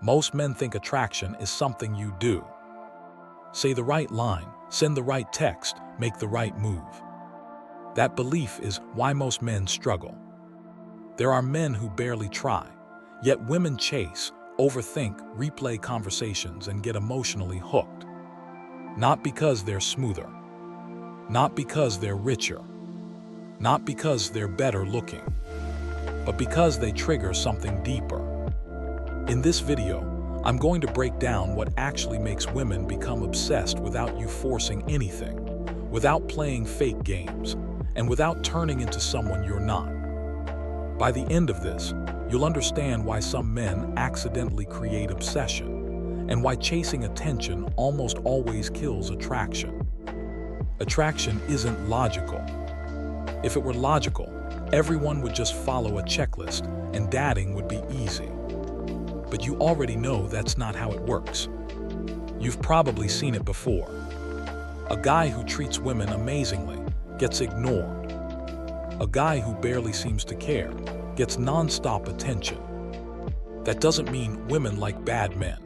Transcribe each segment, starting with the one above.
Most men think attraction is something you do. Say the right line, send the right text, make the right move. That belief is why most men struggle. There are men who barely try, yet women chase, overthink, replay conversations, and get emotionally hooked. Not because they're smoother, not because they're richer, not because they're better looking, but because they trigger something deeper. In this video, I'm going to break down what actually makes women become obsessed without you forcing anything, without playing fake games, and without turning into someone you're not. By the end of this, you'll understand why some men accidentally create obsession, and why chasing attention almost always kills attraction. Attraction isn't logical. If it were logical, everyone would just follow a checklist and dating would be easy. But you already know that's not how it works. You've probably seen it before. A guy who treats women amazingly gets ignored. A guy who barely seems to care gets non-stop attention. That doesn't mean women like bad men.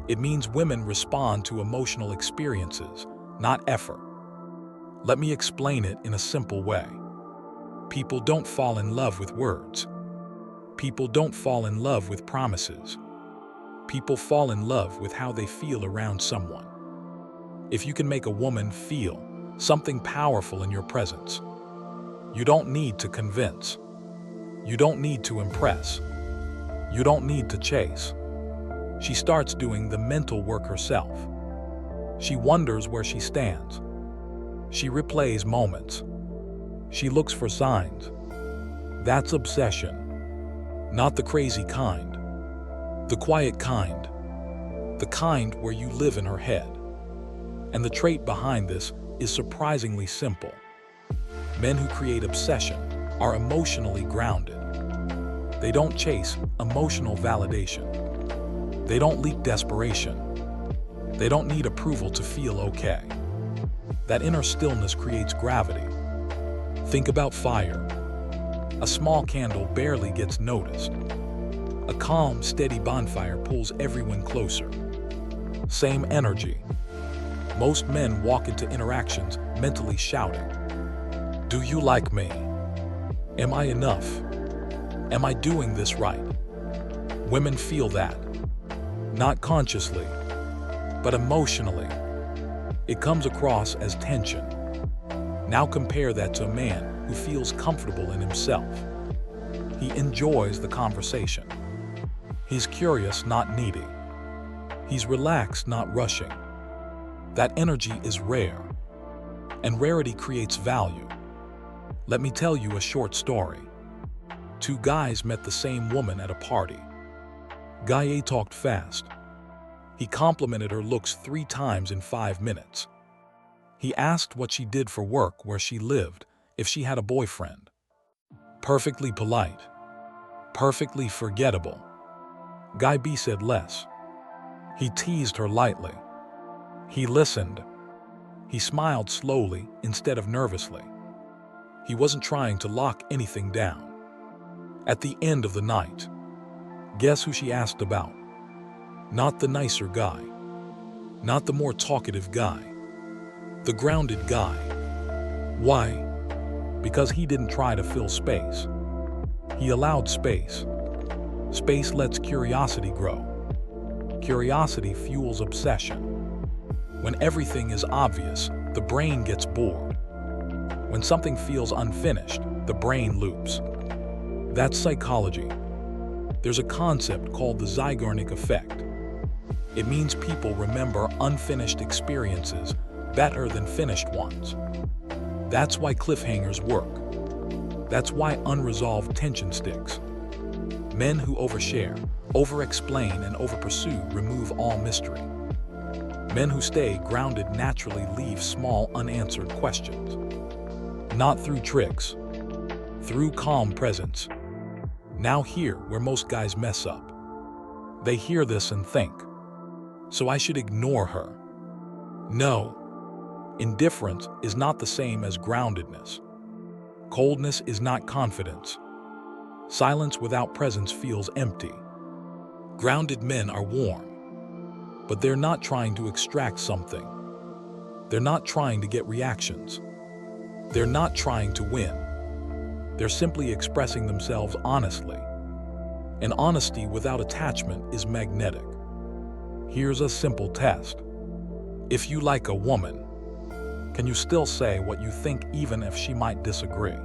It means women respond to emotional experiences, not effort. Let me explain it in a simple way. People don't fall in love with words. People don't fall in love with promises. People fall in love with how they feel around someone. If you can make a woman feel something powerful in your presence, you don't need to convince. You don't need to impress. You don't need to chase. She starts doing the mental work herself. She wonders where she stands. She replays moments. She looks for signs. That's obsession. Not the crazy kind. The quiet kind. The kind where you live in her head. And the trait behind this is surprisingly simple. Men who create obsession are emotionally grounded. They don't chase emotional validation. They don't leak desperation. They don't need approval to feel okay. That inner stillness creates gravity. Think about fire. A small candle barely gets noticed. A calm, steady bonfire pulls everyone closer. Same energy. Most men walk into interactions mentally shouting, "Do you like me? Am I enough? Am I doing this right?" Women feel that. Not consciously, but emotionally. It comes across as tension. Now compare that to a man who feels comfortable in himself. He enjoys the conversation. He's curious, not needy. He's relaxed, not rushing. That energy is rare, and rarity creates value. Let me tell you a short story. Two guys met the same woman at a party. Guy A talked fast. He complimented her looks 3 times in 5 minutes. He asked what she did for work, where she lived, if she had a boyfriend. Perfectly polite. Perfectly forgettable. Guy B said less. He teased her lightly. He listened. He smiled slowly instead of nervously. He wasn't trying to lock anything down. At the end of the night, guess who she asked about? Not the nicer guy. Not the more talkative guy. The grounded guy. Why? Because he didn't try to fill space. He allowed space. Space lets curiosity grow. Curiosity fuels obsession. When everything is obvious, the brain gets bored. When something feels unfinished, the brain loops. That's psychology. There's a concept called the Zeigarnik effect. It means people remember unfinished experiences better than finished ones. That's why cliffhangers work. That's why unresolved tension sticks. Men who overshare, over-explain, and over-pursue remove all mystery. Men who stay grounded naturally leave small unanswered questions. Not through tricks, through calm presence. Now here where most guys mess up. They hear this and think, so I should ignore her. No. Indifference is not the same as groundedness. Coldness is not confidence. Silence without presence feels empty. Grounded men are warm, but they're not trying to extract something. They're not trying to get reactions. They're not trying to win. They're simply expressing themselves honestly. And honesty without attachment is magnetic. Here's a simple test. If you like a woman, can you still say what you think even if she might disagree?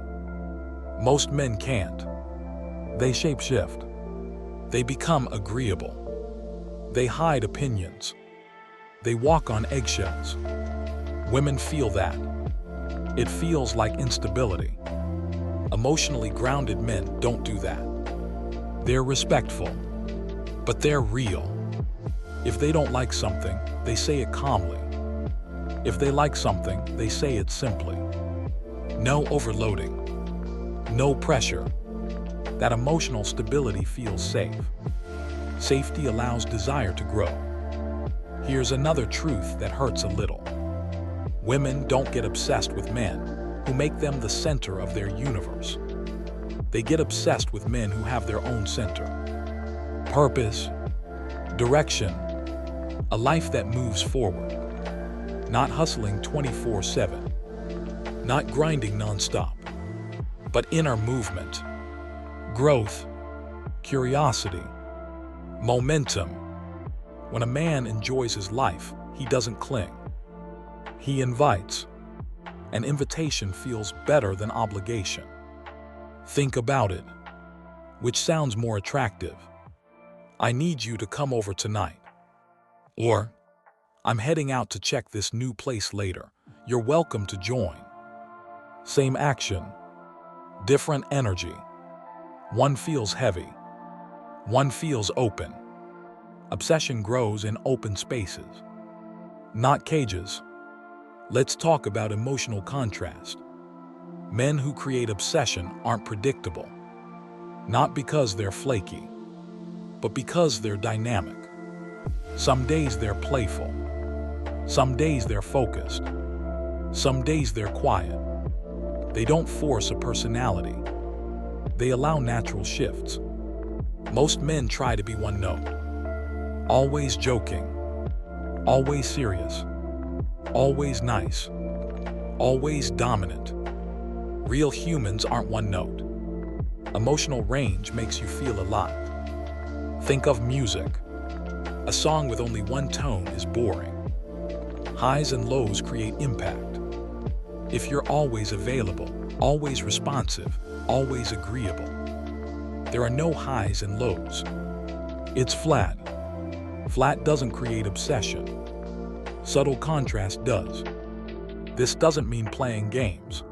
Most men can't. They shapeshift. They become agreeable. They hide opinions. They walk on eggshells. Women feel that. It feels like instability. Emotionally grounded men don't do that. They're respectful, but they're real. If they don't like something, they say it calmly. If they like something, they say it simply. No overloading. No pressure. That emotional stability feels safe. Safety allows desire to grow. Here's another truth that hurts a little. Women don't get obsessed with men who make them the center of their universe. They get obsessed with men who have their own center. Purpose, direction, a life that moves forward. Not hustling 24/7, not grinding nonstop, but inner movement, growth, curiosity, momentum. When a man enjoys his life, he doesn't cling. He invites. An invitation feels better than obligation. Think about it. Which sounds more attractive? I need you to come over tonight. Or, I'm heading out to check this new place later. You're welcome to join. Same action, different energy. One feels heavy. One feels open. Obsession grows in open spaces, not cages. Let's talk about emotional contrast. Men who create obsession aren't predictable, not because they're flaky, but because they're dynamic. Some days they're playful. Some days they're focused. Some days they're quiet. They don't force a personality. They allow natural shifts. Most men try to be one note. Always joking. Always serious. Always nice. Always dominant. Real humans aren't one note. Emotional range makes you feel alive. Think of music. A song with only one tone is boring. Highs and lows create impact. If you're always available, always responsive, always agreeable, there are no highs and lows. It's flat. Flat doesn't create obsession. Subtle contrast does. This doesn't mean playing games.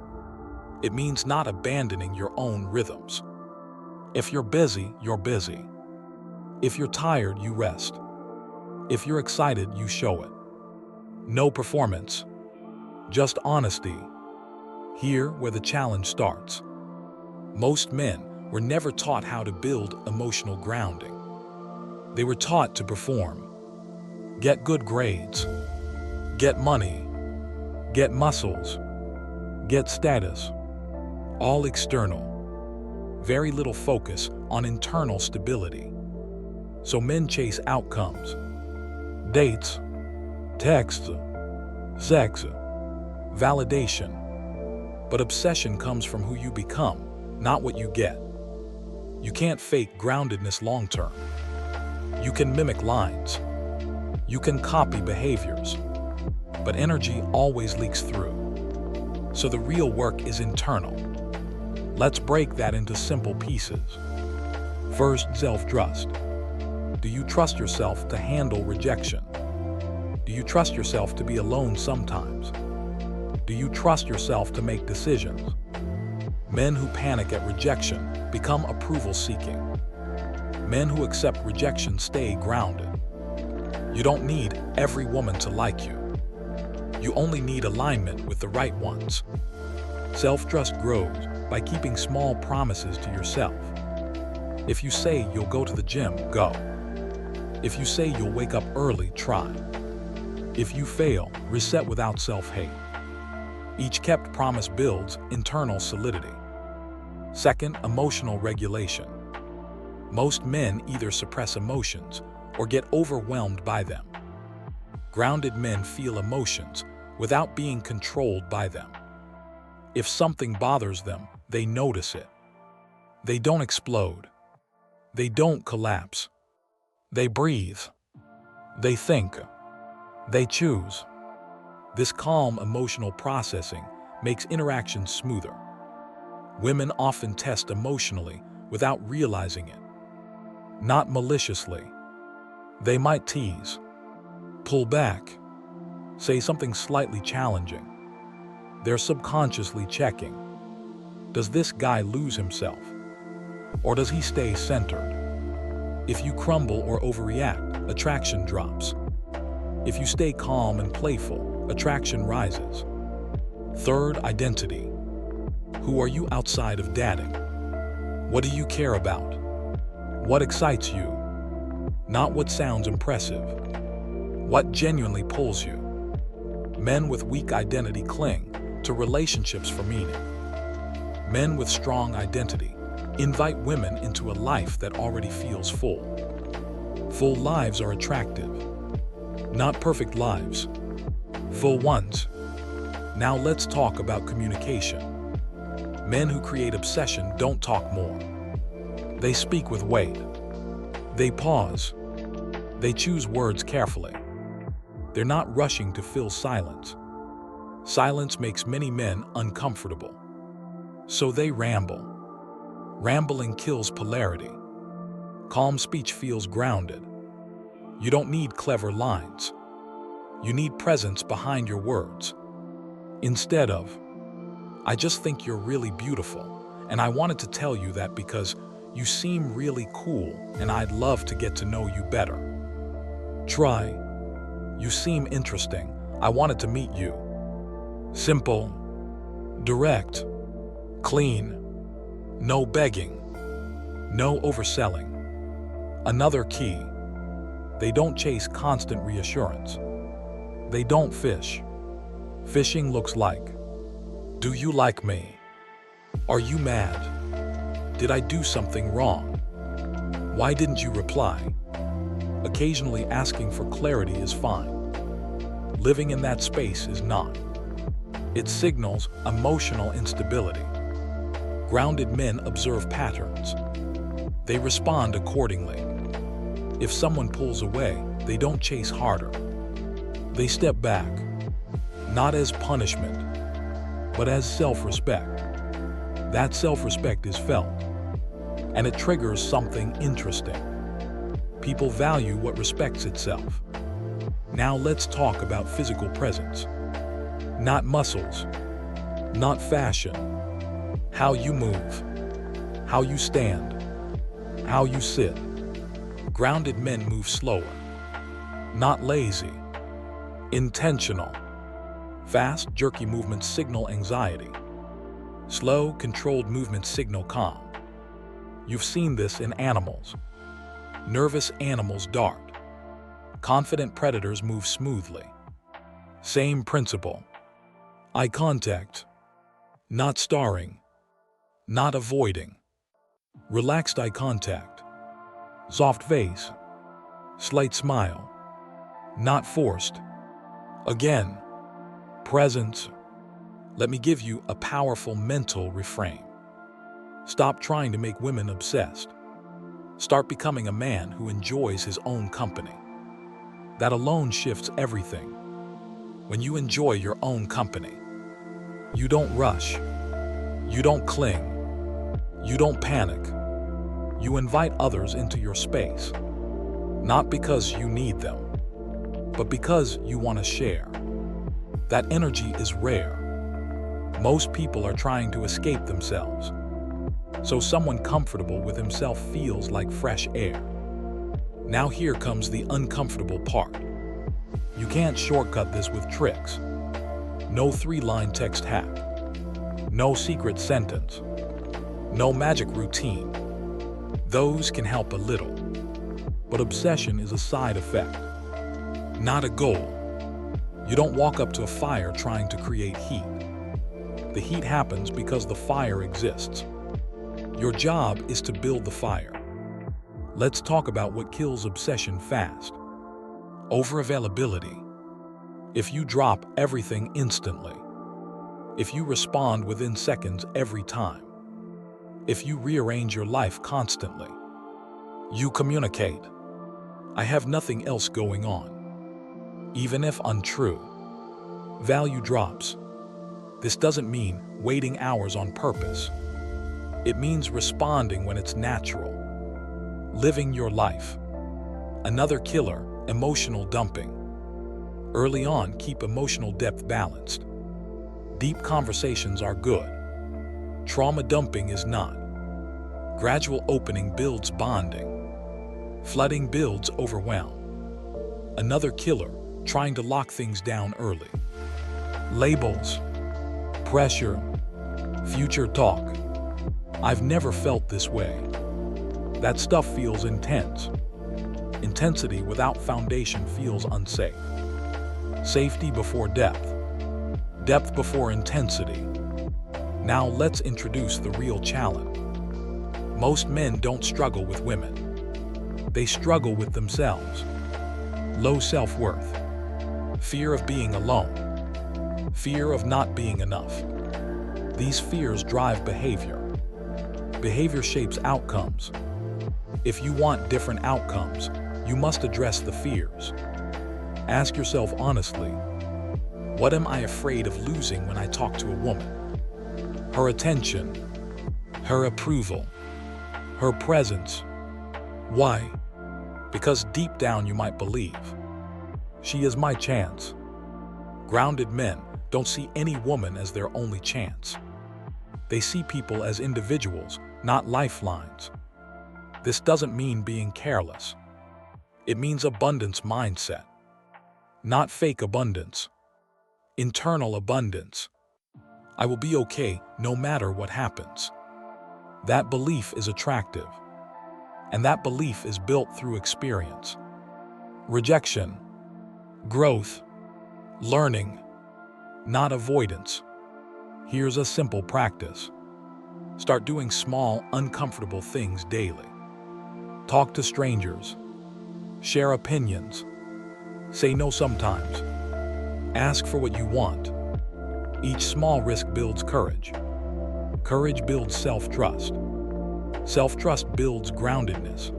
It means not abandoning your own rhythms. If you're busy, you're busy. If you're tired, you rest. If you're excited, you show it. No performance, just honesty. Here where the challenge starts. Most men were never taught how to build emotional grounding. They were taught to perform. Get good grades. Get money. Get muscles. Get status. All external. Very little focus on internal stability. So men chase outcomes. Dates, texts, sex, validation. But obsession comes from who you become, not what you get. You can't fake groundedness long-term. You can mimic lines. You can copy behaviors. But energy always leaks through. So the real work is internal. Let's break that into simple pieces. First, self-trust. Do you trust yourself to handle rejection? Do you trust yourself to be alone sometimes? Do you trust yourself to make decisions? Men who panic at rejection become approval-seeking. Men who accept rejection stay grounded. You don't need every woman to like you. You only need alignment with the right ones. Self-trust grows by keeping small promises to yourself. If you say you'll go to the gym, go. If you say you'll wake up early, try. If you fail, reset without self-hate. Each kept promise builds internal solidity. Second, emotional regulation. Most men either suppress emotions or get overwhelmed by them. Grounded men feel emotions without being controlled by them. If something bothers them, they notice it. They don't explode. They don't collapse. They breathe. They think. They choose. This calm emotional processing makes interactions smoother. Women often test emotionally without realizing it. Not maliciously. They might tease, pull back, say something slightly challenging. They're subconsciously checking. Does this guy lose himself? Or does he stay centered? If you crumble or overreact, attraction drops. If you stay calm and playful, attraction rises. Third, identity. Who are you outside of dating? What do you care about? What excites you? Not what sounds impressive. What genuinely pulls you? Men with weak identity cling to relationships for meaning. Men with strong identity invite women into a life that already feels full. Full lives are attractive. Not perfect lives. Full ones. Now let's talk about communication. Men who create obsession don't talk more. They speak with weight. They pause. They choose words carefully. They're not rushing to fill silence. Silence makes many men uncomfortable. So they ramble. Rambling kills polarity. Calm speech feels grounded. You don't need clever lines. You need presence behind your words. Instead of, "I just think you're really beautiful, and I wanted to tell you that because you seem really cool and I'd love to get to know you better." Try, "You seem interesting. I wanted to meet you." Simple, direct, clean, no begging, no overselling. Another key, they don't chase constant reassurance. They don't fish. Fishing looks like, "Do you like me? Are you mad? Did I do something wrong? Why didn't you reply?" Occasionally asking for clarity is fine. Living in that space is not. It signals emotional instability. Grounded men observe patterns. They respond accordingly. If someone pulls away, they don't chase harder. They step back, not as punishment, but as self-respect. That self-respect is felt, and it triggers something interesting. People value what respects itself. Now let's talk about physical presence. Not muscles, not fashion. How you move, how you stand, how you sit. Grounded men move slower, not lazy, intentional. Fast, jerky movements signal anxiety. Slow, controlled movements signal calm. You've seen this in animals. Nervous animals dart. Confident predators move smoothly. Same principle. Eye contact. Not starring. Not avoiding. Relaxed eye contact. Soft face. Slight smile. Not forced. Again, presence. Let me give you a powerful mental reframe. Stop trying to make women obsessed. Start becoming a man who enjoys his own company. That alone shifts everything. When you enjoy your own company, you don't rush. You don't cling. You don't panic. You invite others into your space. Not because you need them, but because you want to share. That energy is rare. Most people are trying to escape themselves. So someone comfortable with himself feels like fresh air. Now here comes the uncomfortable part. You can't shortcut this with tricks. No 3-line text hack. No secret sentence. No magic routine. Those can help a little. But obsession is a side effect, not a goal. You don't walk up to a fire trying to create heat. The heat happens because the fire exists. Your job is to build the fire. Let's talk about what kills obsession fast. Overavailability. If you drop everything instantly, if you respond within seconds every time, if you rearrange your life constantly, you communicate, "I have nothing else going on." Even if untrue, value drops. This doesn't mean waiting hours on purpose. It means responding when it's natural. Living your life. Another killer, emotional dumping. Early on, keep emotional depth balanced. Deep conversations are good. Trauma dumping is not. Gradual opening builds bonding. Flooding builds overwhelm. Another killer, trying to lock things down early. Labels, pressure, future talk. "I've never felt this way." That stuff feels intense. Intensity without foundation feels unsafe. Safety before depth. Depth before intensity. Now let's introduce the real challenge. Most men don't struggle with women. They struggle with themselves. Low self-worth. Fear of being alone. Fear of not being enough. These fears drive behavior. Behavior shapes outcomes. If you want different outcomes, you must address the fears. Ask yourself honestly, what am I afraid of losing when I talk to a woman? Her attention, her approval, her presence. Why? Because deep down you might believe, "She is my chance." Grounded men don't see any woman as their only chance. They see people as individuals, not lifelines. This doesn't mean being careless. It means abundance mindset. Not fake abundance. Internal abundance. I will be okay no matter what happens. That belief is attractive. And that belief is built through experience. Rejection. Growth. Learning. Not avoidance. Here's a simple practice. Start doing small, uncomfortable things daily. Talk to strangers. Share opinions. Say no sometimes. Ask for what you want. Each small risk builds courage. Courage builds self-trust. Self-trust builds groundedness.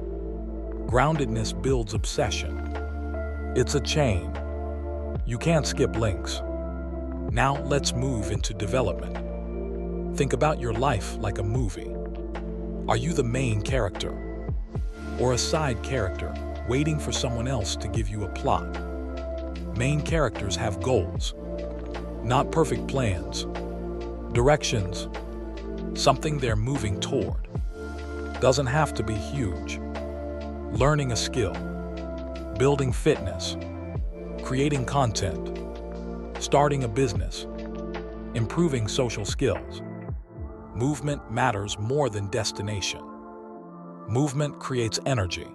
Groundedness builds obsession. It's a chain. You can't skip links. Now let's move into development. Think about your life like a movie. Are you the main character? Or a side character, waiting for someone else to give you a plot? Main characters have goals. Not perfect plans. Directions. Something they're moving toward. Doesn't have to be huge. Learning a skill. Building fitness. Creating content. Starting a business. Improving social skills. Movement matters more than destination. Movement creates energy.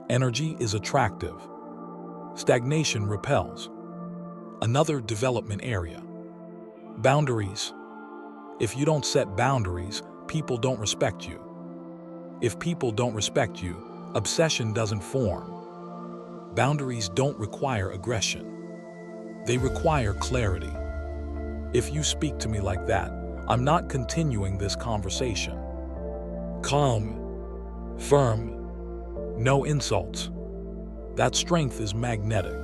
Energy is attractive. Stagnation repels. Another development area. Boundaries. If you don't set boundaries, people don't respect you. If people don't respect you, obsession doesn't form. Boundaries don't require aggression. They require clarity. If you speak to me like that, I'm not continuing this conversation. Calm, firm, no insults. That strength is magnetic.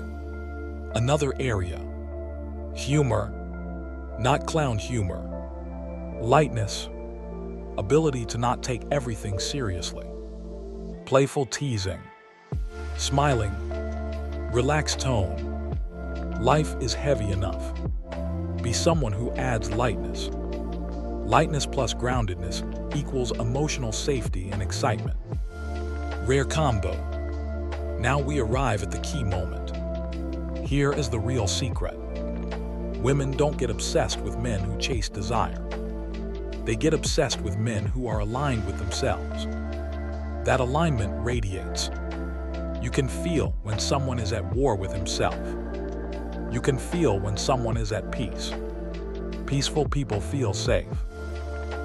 Another area. Humor, not clown humor. Lightness, ability to not take everything seriously. Playful teasing, smiling, relaxed tone. Life is heavy enough. Be someone who adds lightness. Lightness plus groundedness equals emotional safety and excitement. Rare combo. Now we arrive at the key moment. Here is the real secret. Women don't get obsessed with men who chase desire. They get obsessed with men who are aligned with themselves. That alignment radiates. You can feel when someone is at war with himself. You can feel when someone is at peace. Peaceful people feel safe.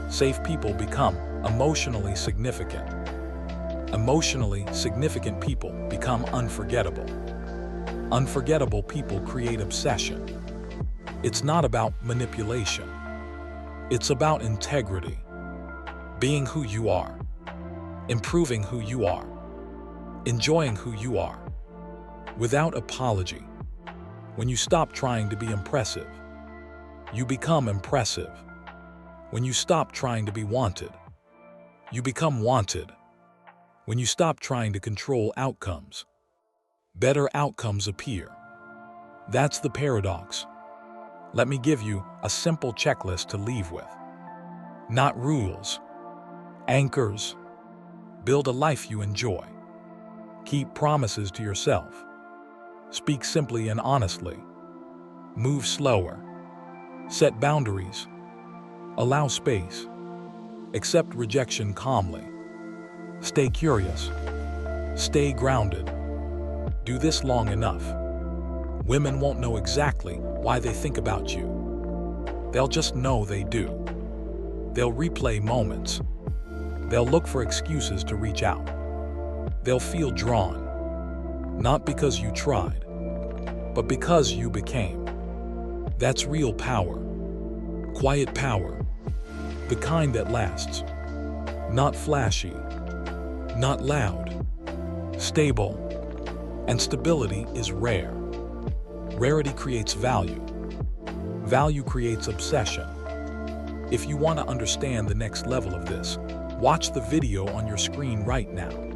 Safe people become emotionally significant. Emotionally significant people become unforgettable. Unforgettable people create obsession. It's not about manipulation. It's about integrity. Being who you are. Improving who you are. Enjoying who you are. Without apology. When you stop trying to be impressive, you become impressive. When you stop trying to be wanted, you become wanted. When you stop trying to control outcomes, better outcomes appear. That's the paradox. Let me give you a simple checklist to leave with. Not rules, anchors. Build a life you enjoy. Keep promises to yourself. Speak simply and honestly. Move slower. Set boundaries. Allow space. Accept rejection calmly. Stay curious. Stay grounded. Do this long enough. Women won't know exactly why they think about you. They'll just know they do. They'll replay moments. They'll look for excuses to reach out. They'll feel drawn, not because you tried, but because you became. That's real power. Quiet power. The kind that lasts. Not flashy. Not loud. Stable. And stability is rare. Rarity creates value. Value creates obsession. If you want to understand the next level of this, watch the video on your screen right now.